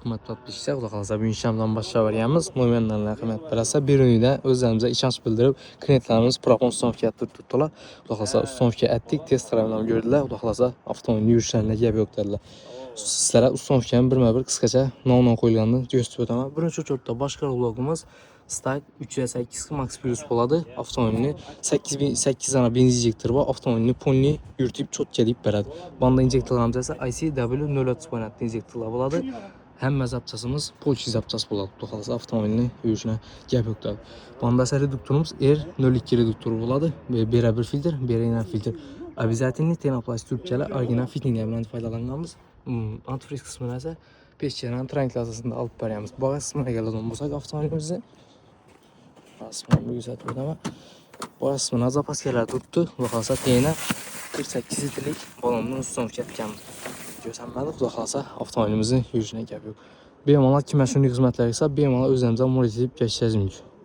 hörmət tatbiksə, qulaq alasa bu işlemdən başlayacağımız momentlərlə qiymət birəsə bir ünlüdə özlərimizə işanç bildirib klientlərimiz propon ustamfiyyə tutdular. Qulaq alasa ustamfiyyə etdik, test tərəfindən gördülər. Qulaq alasa avtomobil yürüyüşlərində gəb yox dedilər. Sizlərə ustamfiyyənin bir qısqaca nə qoyulğanını göstərəcəm. Birinci çörtdə başqa vlogumuz Style 308 Max Plus boladı. Avtomobilini 8 dana benzin injektoru var. Avtomobilini ponli yürütüb çok gedib bərədi. Banda injektorlarımız isə ICW030 injektorlar boladı. Həm məzapçasımız Polçi zapçası boladı. Doxalasa avtomobilini yürüyüşünə gəb yoxdadı. Banda isə reduktorumuz R02 reduktoru boladı. Berə bir filtr, berə ilə filtr. Обязательно tenoplast tübkələ orijinal fittinglərdən faydalanmamız. Antifriz qismına isə peşkənin trank lazasında alıb bərəyimiz. Bu qismına gələn olsaq avtomobilimizi Asman bu güzel burada ama bu asmına zapaskeler tuttu. Bakalsa yine 48 litrelik balonun son fiyatkamız. Görsənmədik. Bakalsa avtomobilimizin yürüyüşünə gəliyor. BMW'lar ki məşhur xidmətləri isə BMW'lar özlərimizə mod edib keçəcəyik.